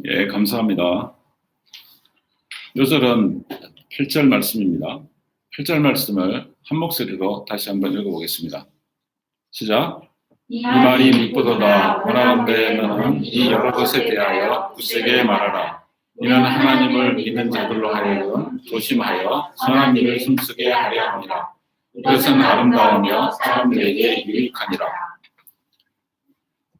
예, 감사합니다. 요절은 8절 말씀입니다. 8절 말씀을 한 목소리로 다시 한번 읽어보겠습니다. 시작. 이 말이 미쁘도다. 원하건대 너는 이 여러 것에 대하여 굳세게 말하라. 이는 하나님을 믿는 자들로 하여금 조심하여 선한 일을 힘쓰게 하려 합니다. 이것은 아름다우며 사람들에게 유익하니라.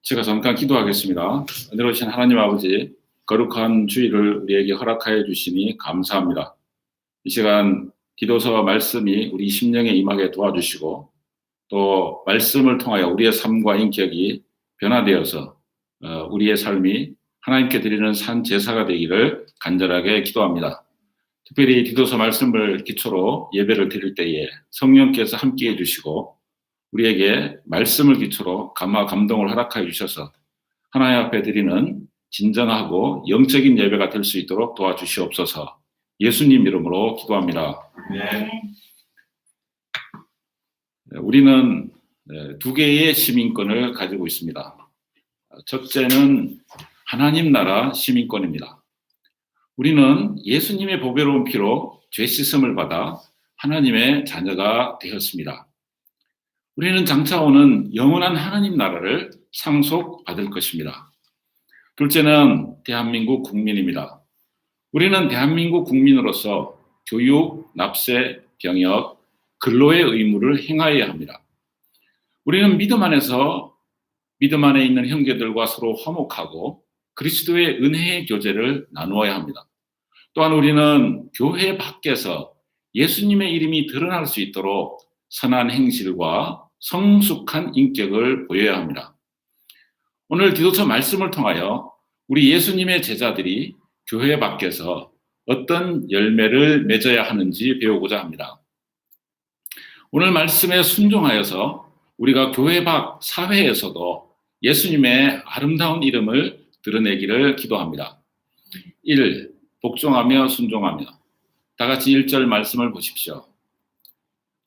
제가 잠깐 기도하겠습니다. 은혜로우신 하나님 아버지, 거룩한 주일을 우리에게 허락하여 주시니 감사합니다. 이 시간 기도서 말씀이 우리 심령에 임하게 도와주시고 또 말씀을 통하여 우리의 삶과 인격이 변화되어서 우리의 삶이 하나님께 드리는 산 제사가 되기를 간절하게 기도합니다. 특별히 기도서 말씀을 기초로 예배를 드릴 때에 성령께서 함께해 주시고 우리에게 말씀을 기초로 감화 감동을 허락하여 주셔서 하나님 앞에 드리는 진정하고 영적인 예배가 될 수 있도록 도와주시옵소서. 예수님 이름으로 기도합니다. 네. 우리는 두 개의 시민권을 가지고 있습니다. 첫째는 하나님 나라 시민권입니다. 우리는 예수님의 보배로운 피로 죄 씻음을 받아 하나님의 자녀가 되었습니다. 우리는 장차 오는 영원한 하나님 나라를 상속받을 것입니다. 둘째는 대한민국 국민입니다. 우리는 대한민국 국민으로서 교육, 납세, 병역, 근로의 의무를 행하여야 합니다. 우리는 믿음 안에 있는 형제들과 서로 화목하고 그리스도의 은혜의 교제를 나누어야 합니다. 또한 우리는 교회 밖에서 예수님의 이름이 드러날 수 있도록 선한 행실과 성숙한 인격을 보여야 합니다. 오늘 기도서 말씀을 통하여 우리 예수님의 제자들이 교회 밖에서 어떤 열매를 맺어야 하는지 배우고자 합니다. 오늘 말씀에 순종하여서 우리가 교회 밖 사회에서도 예수님의 아름다운 이름을 드러내기를 기도합니다. 1. 복종하며 순종하며. 다 같이 1절 말씀을 보십시오.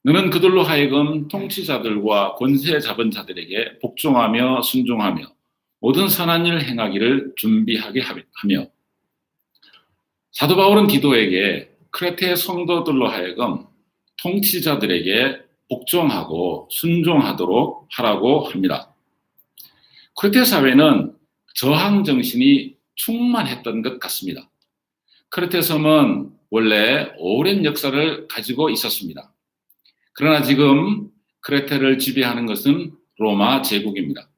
너는 그들로 하여금 통치자들과 권세 잡은 자들에게 복종하며 순종하며 모든 선한 일을 행하기를 준비하게 하며. 사도 바울은 디도에게 크레테 성도들로 하여금 통치자들에게 복종하고 순종하도록 하라고 합니다. 크레테 사회는 저항 정신이 충만했던 것 같습니다. 크레테 섬은 원래 오랜 역사를 가지고 있었습니다. 그러나 지금 크레테를 지배하는 것은 로마 제국입니다.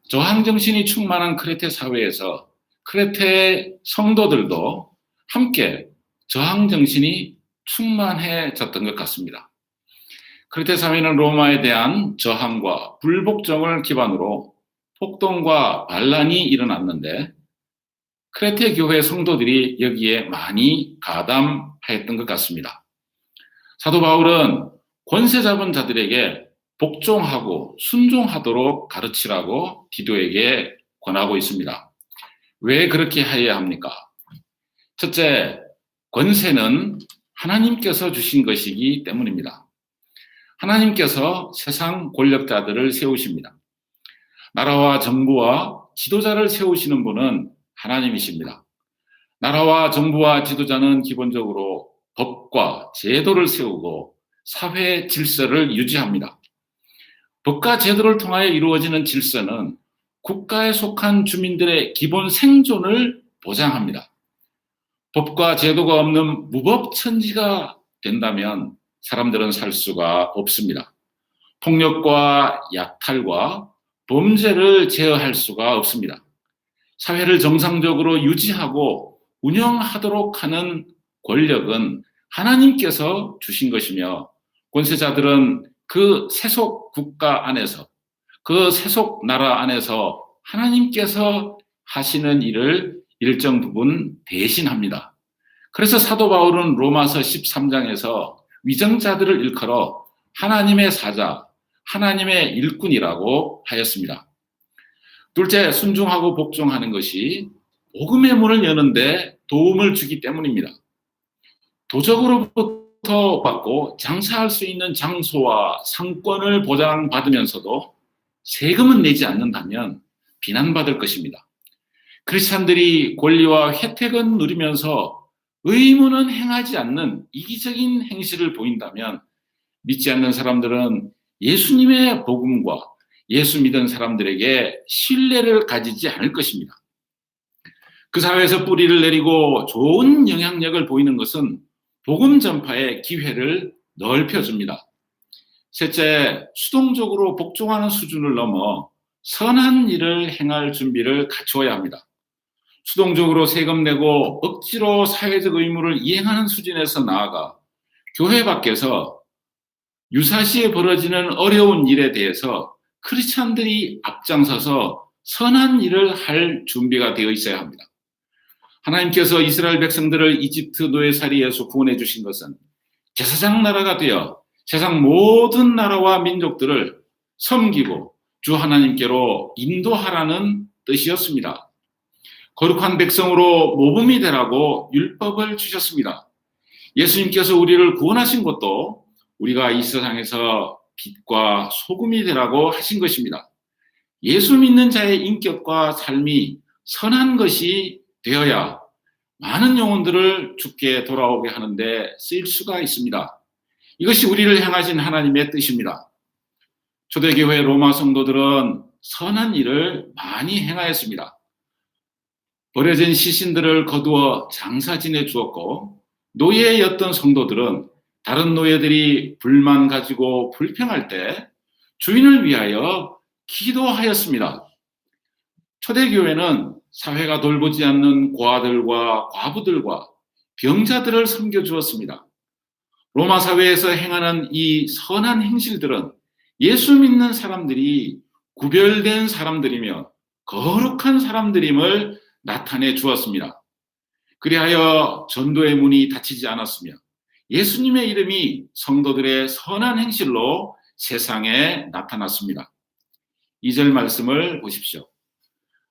저항 정신이 충만한 크레테 사회에서 크레테 성도들도 함께 저항 정신이 충만해졌던 것 같습니다. 크레테 사회는 로마에 대한 저항과 불복종을 기반으로 폭동과 반란이 일어났는데 크레테 교회 성도들이 여기에 많이 가담하였던 것 같습니다. 사도 바울은 권세 잡은 자들에게 복종하고 순종하도록 가르치라고 디도에게 권하고 있습니다. 왜 그렇게 해야 합니까? 첫째, 권세는 하나님께서 주신 것이기 때문입니다. 하나님께서 세상 권력자들을 세우십니다. 나라와 정부와 지도자를 세우시는 분은 하나님이십니다. 나라와 정부와 지도자는 기본적으로 법과 제도를 세우고 사회 질서를 유지합니다. 법과 제도를 통하여 이루어지는 질서는 국가에 속한 주민들의 기본 생존을 보장합니다. 법과 제도가 없는 무법천지가 된다면 사람들은 살 수가 없습니다. 폭력과 약탈과 범죄를 제어할 수가 없습니다. 사회를 정상적으로 유지하고 운영하도록 하는 권력은 하나님께서 주신 것이며 권세자들은 그 세속 국가 안에서 그 세속 나라 안에서 하나님께서 하시는 일을 일정 부분 대신합니다. 그래서 사도 바울은 로마서 13장에서 위정자들을 일컬어 하나님의 사자, 하나님의 일꾼이라고 하였습니다. 둘째, 순종하고 복종하는 것이 복음의 문을 여는데 도움을 주기 때문입니다. 도적으로부터 받고 장사할 수 있는 장소와 상권을 보장받으면서도 세금은 내지 않는다면 비난받을 것입니다. 크리스찬들이 권리와 혜택은 누리면서 의무는 행하지 않는 이기적인 행실을 보인다면 믿지 않는 사람들은 예수님의 복음과 예수 믿은 사람들에게 신뢰를 가지지 않을 것입니다. 그 사회에서 뿌리를 내리고 좋은 영향력을 보이는 것은 복음 전파의 기회를 넓혀줍니다. 셋째, 수동적으로 복종하는 수준을 넘어 선한 일을 행할 준비를 갖추어야 합니다. 수동적으로 세금 내고 억지로 사회적 의무를 이행하는 수준에서 나아가 교회 밖에서 유사시에 벌어지는 어려운 일에 대해서 크리스찬들이 앞장서서 선한 일을 할 준비가 되어 있어야 합니다. 하나님께서 이스라엘 백성들을 이집트 노예살이에서 구원해 주신 것은 제사장 나라가 되어 세상 모든 나라와 민족들을 섬기고 주 하나님께로 인도하라는 뜻이었습니다. 거룩한 백성으로 모범이 되라고 율법을 주셨습니다. 예수님께서 우리를 구원하신 것도 우리가 이 세상에서 빛과 소금이 되라고 하신 것입니다. 예수 믿는 자의 인격과 삶이 선한 것이 되어야 많은 영혼들을 주께 돌아오게 하는데 쓰일 수가 있습니다. 이것이 우리를 향하신 하나님의 뜻입니다. 초대교회 로마 성도들은 선한 일을 많이 행하였습니다. 버려진 시신들을 거두어 장사 지내 주었고, 노예였던 성도들은 다른 노예들이 불만 가지고 불평할 때 주인을 위하여 기도하였습니다. 초대교회는 사회가 돌보지 않는 고아들과 과부들과 병자들을 섬겨주었습니다. 로마 사회에서 행하는 이 선한 행실들은 예수 믿는 사람들이 구별된 사람들이며 거룩한 사람들임을 나타내 주었습니다. 그리하여 전도의 문이 닫히지 않았으며 예수님의 이름이 성도들의 선한 행실로 세상에 나타났습니다. 2절 말씀을 보십시오.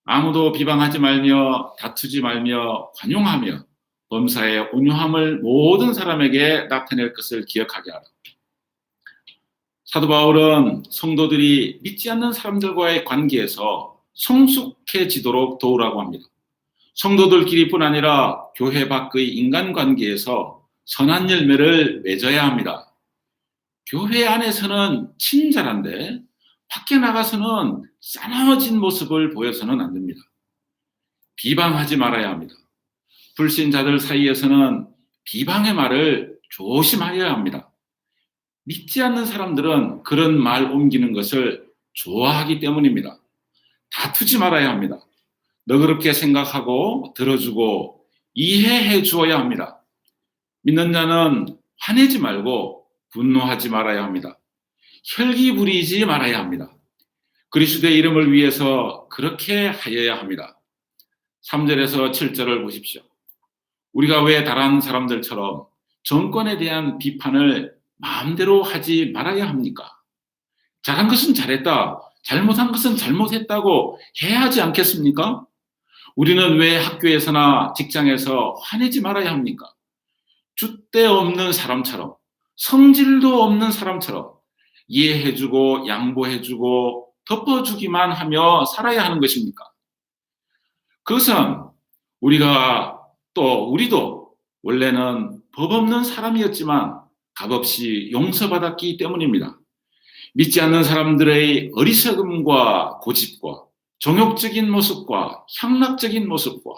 아무도 비방하지 말며 다투지 말며 관용하며 범사의 온유함을 모든 사람에게 나타낼 것을 기억하게 하라. 사도 바울은 성도들이 믿지 않는 사람들과의 관계에서 성숙해지도록 도우라고 합니다. 성도들끼리뿐 아니라 교회 밖의 인간관계에서 선한 열매를 맺어야 합니다. 교회 안에서는 친절한데 밖에 나가서는 싸나워진 모습을 보여서는 안 됩니다. 비방하지 말아야 합니다. 불신자들 사이에서는 비방의 말을 조심하여야 합니다. 믿지 않는 사람들은 그런 말 옮기는 것을 좋아하기 때문입니다. 다투지 말아야 합니다. 너그럽게 생각하고 들어주고 이해해 주어야 합니다. 믿는 자는 화내지 말고 분노하지 말아야 합니다. 혈기 부리지 말아야 합니다. 그리스도의 이름을 위해서 그렇게 하여야 합니다. 3절에서 7절을 보십시오. 우리가 왜 다른 사람들처럼 정권에 대한 비판을 마음대로 하지 말아야 합니까? 잘한 것은 잘했다, 잘못한 것은 잘못했다고 해야 하지 않겠습니까? 우리는 왜 학교에서나 직장에서 화내지 말아야 합니까? 줏대 없는 사람처럼, 성질도 없는 사람처럼 이해해주고 양보해주고 덮어주기만 하며 살아야 하는 것입니까? 그것은 우리도 원래는 법 없는 사람이었지만 값없이 용서받았기 때문입니다. 믿지 않는 사람들의 어리석음과 고집과 정욕적인 모습과 향락적인 모습과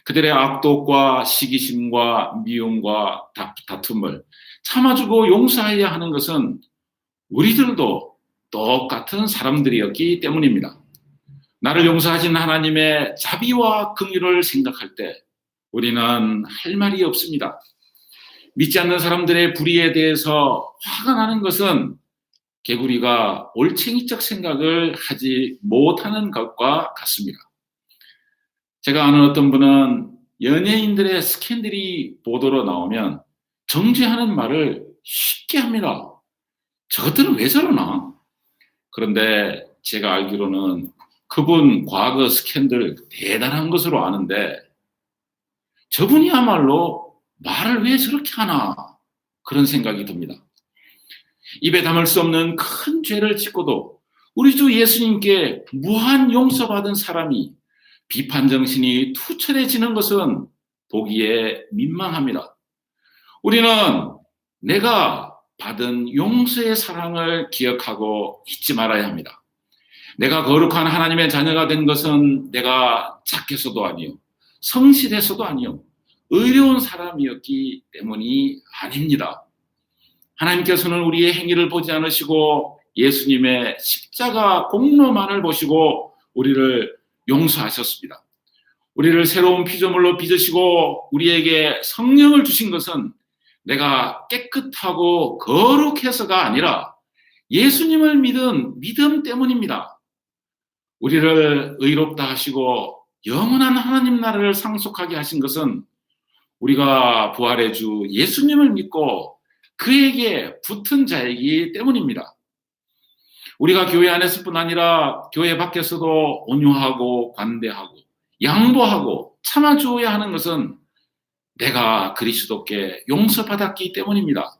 그들의 악독과 시기심과 미움과 다툼을 참아주고 용서해야 하는 것은 우리들도 똑같은 사람들이었기 때문입니다. 나를 용서하신 하나님의 자비와 긍휼을 생각할 때 우리는 할 말이 없습니다. 믿지 않는 사람들의 불의에 대해서 화가 나는 것은 개구리가 올챙이적 생각을 하지 못하는 것과 같습니다. 제가 아는 어떤 분은 연예인들의 스캔들이 보도로 나오면 정죄하는 말을 쉽게 합니다. 저것들은 왜 저러나? 그런데 제가 알기로는 그분 과거 스캔들 대단한 것으로 아는데 저분이야말로 말을 왜 저렇게 하나? 그런 생각이 듭니다. 입에 담을 수 없는 큰 죄를 짓고도 우리 주 예수님께 무한 용서받은 사람이 비판 정신이 투철해지는 것은 보기에 민망합니다. 우리는 내가 받은 용서의 사랑을 기억하고 잊지 말아야 합니다. 내가 거룩한 하나님의 자녀가 된 것은 내가 착해서도 아니요, 성실해서도 아니요, 의로운 사람이었기 때문이 아닙니다. 하나님께서는 우리의 행위를 보지 않으시고 예수님의 십자가 공로만을 보시고 우리를 용서하셨습니다. 우리를 새로운 피조물로 빚으시고 우리에게 성령을 주신 것은 내가 깨끗하고 거룩해서가 아니라 예수님을 믿은 믿음 때문입니다. 우리를 의롭다 하시고 영원한 하나님 나라를 상속하게 하신 것은 우리가 부활의 주 예수님을 믿고 그에게 붙은 자이기 때문입니다. 우리가 교회 안에서뿐 아니라 교회 밖에서도 온유하고 관대하고 양보하고 참아주어야 하는 것은 내가 그리스도께 용서받았기 때문입니다.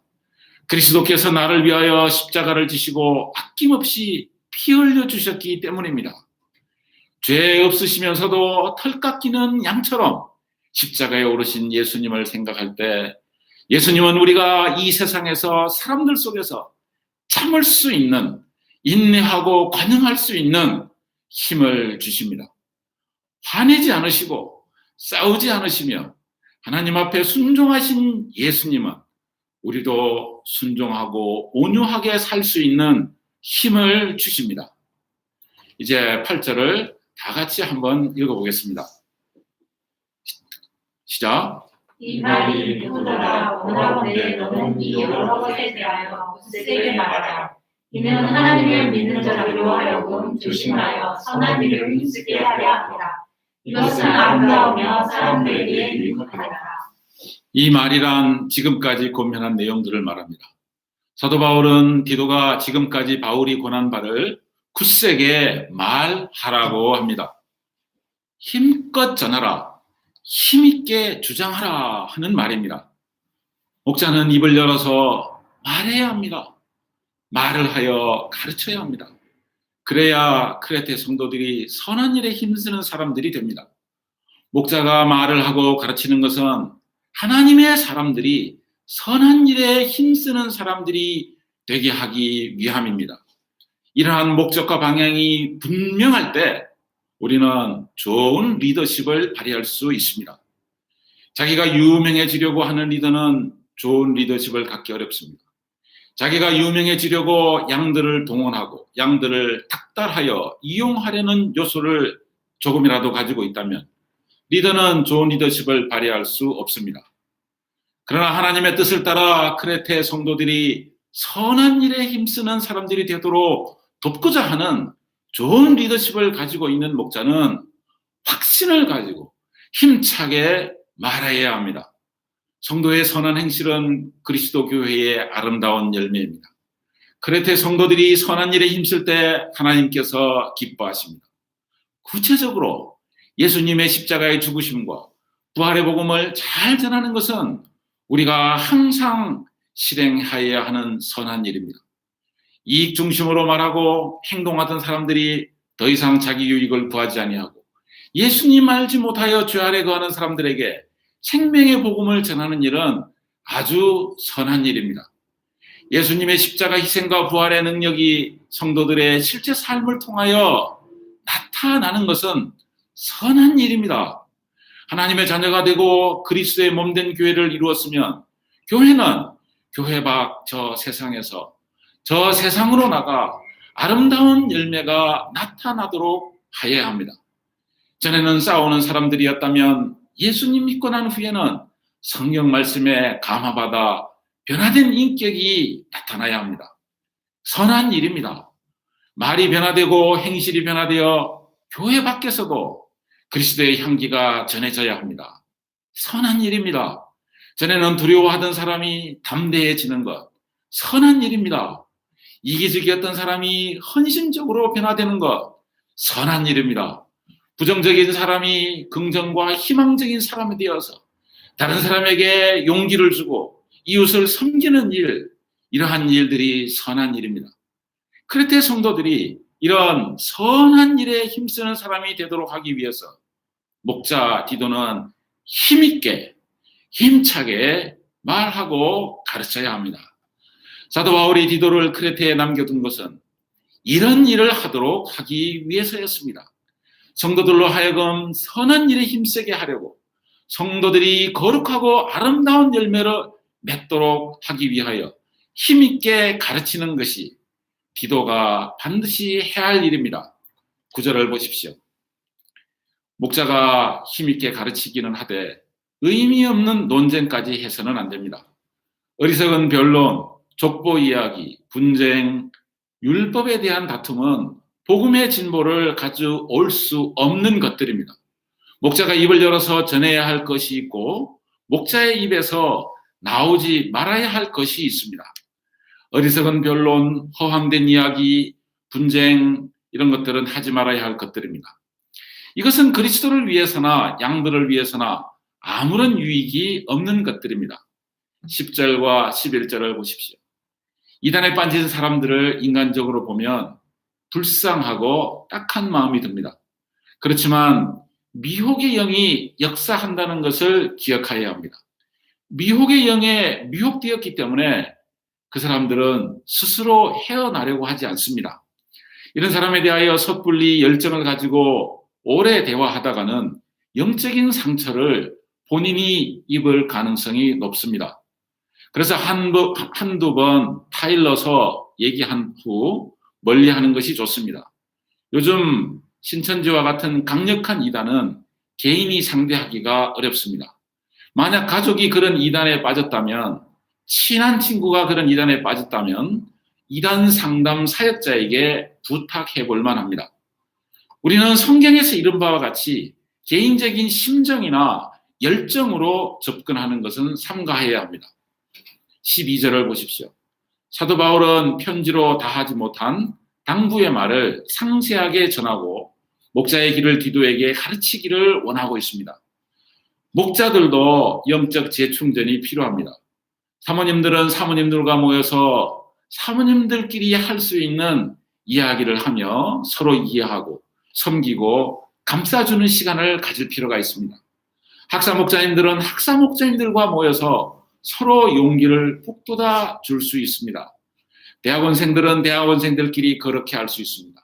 그리스도께서 나를 위하여 십자가를 지시고 아낌없이 피 흘려 주셨기 때문입니다. 죄 없으시면서도 털 깎이는 양처럼 십자가에 오르신 예수님을 생각할 때 예수님은 우리가 이 세상에서 사람들 속에서 참을 수 있는, 인내하고 관용할 수 있는 힘을 주십니다. 화내지 않으시고 싸우지 않으시며 하나님 앞에 순종하신 예수님은 우리도 순종하고 온유하게 살 수 있는 힘을 주십니다. 이제 8절을 다 같이 한번 읽어보겠습니다. 시작. 이 말이 누구더라 원하건대 너는 이 여러 것에 대하여 굳세게 말하라. 이는 하나님을 믿는 자들로 하여금 조심하여 선한 일을 힘쓰게 하려 합니다. 이것은 아름다우며 사람들에게 유익하다. 이 말이란 지금까지 권면한 내용들을 말합니다. 사도 바울은 디도가 지금까지 바울이 권한 바를 굳세게 말하라고 합니다. 힘껏 전하라, 힘있게 주장하라 하는 말입니다. 목자는 입을 열어서 말해야 합니다. 말을 하여 가르쳐야 합니다. 그래야 크레테 성도들이 선한 일에 힘쓰는 사람들이 됩니다. 목자가 말을 하고 가르치는 것은 하나님의 사람들이 선한 일에 힘쓰는 사람들이 되게 하기 위함입니다. 이러한 목적과 방향이 분명할 때 우리는 좋은 리더십을 발휘할 수 있습니다. 자기가 유명해지려고 하는 리더는 좋은 리더십을 갖기 어렵습니다. 자기가 유명해지려고 양들을 동원하고 양들을 닥달하여 이용하려는 요소를 조금이라도 가지고 있다면 리더는 좋은 리더십을 발휘할 수 없습니다. 그러나 하나님의 뜻을 따라 크레테 성도들이 선한 일에 힘쓰는 사람들이 되도록 돕고자 하는 좋은 리더십을 가지고 있는 목자는 확신을 가지고 힘차게 말해야 합니다. 성도의 선한 행실은 그리스도 교회의 아름다운 열매입니다. 크레테 성도들이 선한 일에 힘쓸 때 하나님께서 기뻐하십니다. 구체적으로 예수님의 십자가의 죽으심과 부활의 복음을 잘 전하는 것은 우리가 항상 실행하여야 하는 선한 일입니다. 이익 중심으로 말하고 행동하던 사람들이 더 이상 자기 유익을 구하지 아니하고 예수님 알지 못하여 죄 아래 거하는 사람들에게 생명의 복음을 전하는 일은 아주 선한 일입니다. 예수님의 십자가 희생과 부활의 능력이 성도들의 실제 삶을 통하여 나타나는 것은 선한 일입니다. 하나님의 자녀가 되고 그리스도의 몸된 교회를 이루었으면 교회는 교회 밖 저 세상에서 저 세상으로 나가 아름다운 열매가 나타나도록 하여야 합니다. 전에는 싸우는 사람들이었다면 예수님 믿고 난 후에는 성경 말씀에 감화받아 변화된 인격이 나타나야 합니다. 선한 일입니다. 말이 변화되고 행실이 변화되어 교회 밖에서도 그리스도의 향기가 전해져야 합니다. 선한 일입니다. 전에는 두려워하던 사람이 담대해지는 것, 선한 일입니다. 이기적이었던 사람이 헌신적으로 변화되는 것, 선한 일입니다. 부정적인 사람이 긍정과 희망적인 사람이 되어서 다른 사람에게 용기를 주고 이웃을 섬기는 일, 이러한 일들이 선한 일입니다. 크레테 성도들이 이런 선한 일에 힘쓰는 사람이 되도록 하기 위해서 목자 디도는 힘있게, 힘차게 말하고 가르쳐야 합니다. 사도 바울이 디도를 크레테에 남겨둔 것은 이런 일을 하도록 하기 위해서였습니다. 성도들로 하여금 선한 일에 힘쓰게 하려고, 성도들이 거룩하고 아름다운 열매를 맺도록 하기 위하여 힘있게 가르치는 것이 디도가 반드시 해야 할 일입니다. 9절을 보십시오. 목자가 힘있게 가르치기는 하되 의미 없는 논쟁까지 해서는 안 됩니다. 어리석은 변론, 족보 이야기, 분쟁, 율법에 대한 다툼은 복음의 진보를 가져올 수 없는 것들입니다. 목자가 입을 열어서 전해야 할 것이 있고 목자의 입에서 나오지 말아야 할 것이 있습니다. 어리석은 변론, 허황된 이야기, 분쟁 이런 것들은 하지 말아야 할 것들입니다. 이것은 그리스도를 위해서나 양들을 위해서나 아무런 유익이 없는 것들입니다. 10절과 11절을 보십시오. 이단에 빠진 사람들을 인간적으로 보면 불쌍하고 딱한 마음이 듭니다. 그렇지만 미혹의 영이 역사한다는 것을 기억해야 합니다. 미혹의 영에 미혹되었기 때문에 그 사람들은 스스로 헤어나려고 하지 않습니다. 이런 사람에 대하여 섣불리 열정을 가지고 오래 대화하다가는 영적인 상처를 본인이 입을 가능성이 높습니다. 그래서 한두 번 타일러서 얘기한 후 멀리하는 것이 좋습니다. 요즘 신천지와 같은 강력한 이단은 개인이 상대하기가 어렵습니다. 만약 가족이 그런 이단에 빠졌다면, 친한 친구가 그런 이단에 빠졌다면 이단 상담 사역자에게 부탁해 볼 만합니다. 우리는 성경에서 이른 바와 같이 개인적인 심정이나 열정으로 접근하는 것은 삼가해야 합니다. 12절을 보십시오. 사도 바울은 편지로 다하지 못한 당부의 말을 상세하게 전하고 목자의 길을 디도에게 가르치기를 원하고 있습니다. 목자들도 영적 재충전이 필요합니다. 사모님들은 사모님들과 모여서 사모님들끼리 할 수 있는 이야기를 하며 서로 이해하고 섬기고 감싸주는 시간을 가질 필요가 있습니다. 학사 목자님들은 학사 목자님들과 모여서 서로 용기를 북돋아 줄 수 있습니다. 대학원생들은 대학원생들끼리 그렇게 할 수 있습니다.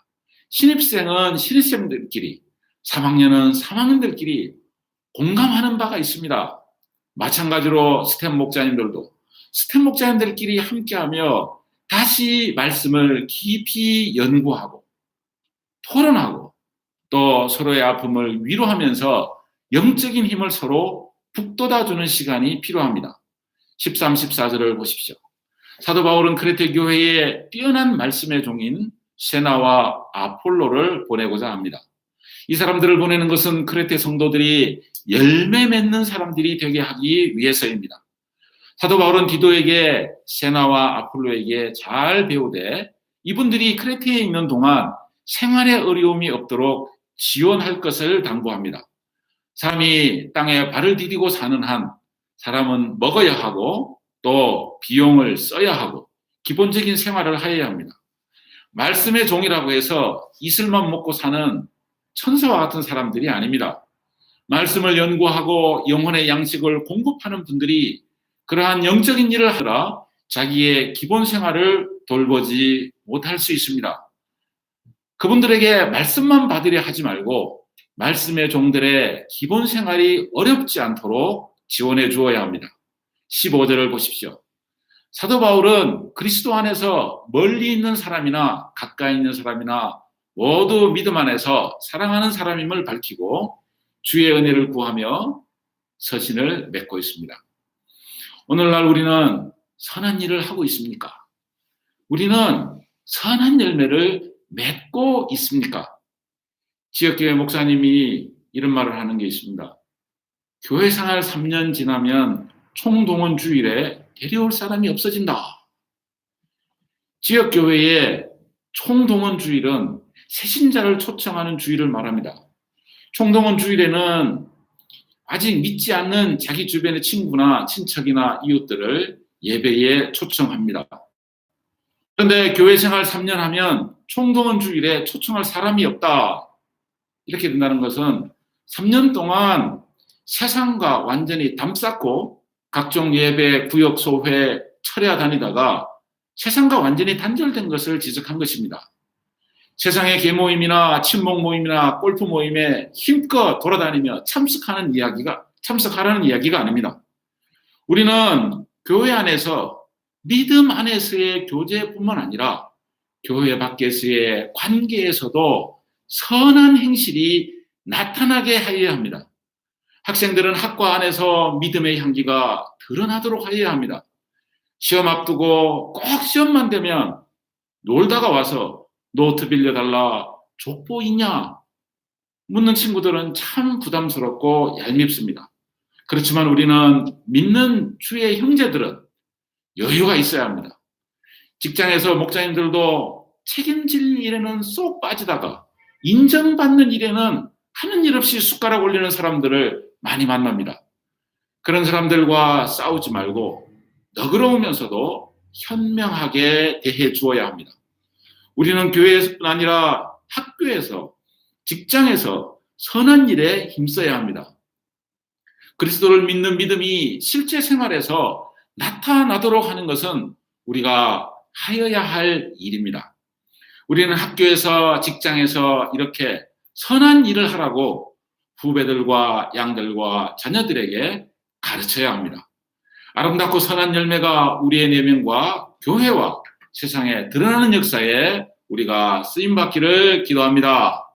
신입생은 신입생들끼리, 3학년은 3학년들끼리 공감하는 바가 있습니다. 마찬가지로 스텝 목자님들도 스텝 목자님들끼리 함께하며 다시 말씀을 깊이 연구하고 토론하고 또 서로의 아픔을 위로하면서 영적인 힘을 서로 북돋아주는 시간이 필요합니다. 13, 14절을 보십시오. 사도 바울은 크레테 교회에 뛰어난 말씀의 종인 세나와 아폴로를 보내고자 합니다. 이 사람들을 보내는 것은 크레테 성도들이 열매 맺는 사람들이 되게 하기 위해서입니다. 사도 바울은 디도에게 세나와 아폴로에게 잘 배우되 이분들이 크레테에 있는 동안 생활에 어려움이 없도록 지원할 것을 당부합니다. 사람이 땅에 발을 디디고 사는 한 사람은 먹어야 하고 또 비용을 써야 하고 기본적인 생활을 해야 합니다. 말씀의 종이라고 해서 이슬만 먹고 사는 천사와 같은 사람들이 아닙니다. 말씀을 연구하고 영혼의 양식을 공급하는 분들이 그러한 영적인 일을 하라 자기의 기본 생활을 돌보지 못할 수 있습니다. 그분들에게 말씀만 받으려 하지 말고 말씀의 종들의 기본 생활이 어렵지 않도록 지원해 주어야 합니다. 15절을 보십시오. 사도 바울은 그리스도 안에서 멀리 있는 사람이나 가까이 있는 사람이나 모두 믿음 안에서 사랑하는 사람임을 밝히고 주의 은혜를 구하며 서신을 맺고 있습니다. 오늘날 우리는 선한 일을 하고 있습니까? 우리는 선한 열매를 맺고 있습니까? 지역교회 목사님이 이런 말을 하는 게 있습니다. 교회 생활 3년 지나면 총동원 주일에 데려올 사람이 없어진다. 지역교회의 총동원 주일은 새신자를 초청하는 주일을 말합니다. 총동원 주일에는 아직 믿지 않는 자기 주변의 친구나 친척이나 이웃들을 예배에 초청합니다. 그런데 교회 생활 3년 하면 총동원 주일에 초청할 사람이 없다. 이렇게 된다는 것은 3년 동안 세상과 완전히 담쌓고 각종 예배, 구역, 소회, 철야 다니다가 세상과 완전히 단절된 것을 지적한 것입니다. 세상의 계모임이나 친목 모임이나 골프 모임에 힘껏 돌아다니며 참석하라는 이야기가 아닙니다. 우리는 교회 안에서 믿음 안에서의 교제뿐만 아니라 교회 밖에서의 관계에서도 선한 행실이 나타나게 하여야 합니다. 학생들은 학과 안에서 믿음의 향기가 드러나도록 하여야 합니다. 시험 앞두고 꼭 시험만 되면 놀다가 와서 노트 빌려달라, 족보 있냐? 묻는 친구들은 참 부담스럽고 얄밉습니다. 그렇지만 우리는 믿는 주의 형제들은 여유가 있어야 합니다. 직장에서 목사님들도 책임질 일에는 쏙 빠지다가 인정받는 일에는 하는 일 없이 숟가락 올리는 사람들을 많이 만납니다. 그런 사람들과 싸우지 말고 너그러우면서도 현명하게 대해 주어야 합니다. 우리는 교회에서뿐 아니라 학교에서, 직장에서 선한 일에 힘써야 합니다. 그리스도를 믿는 믿음이 실제 생활에서 나타나도록 하는 것은 우리가 하여야 할 일입니다. 우리는 학교에서, 직장에서 이렇게 선한 일을 하라고 후배들과 양들과 자녀들에게 가르쳐야 합니다. 아름답고 선한 열매가 우리의 내면과 교회와 세상에 드러나는 역사에 우리가 쓰임받기를 기도합니다.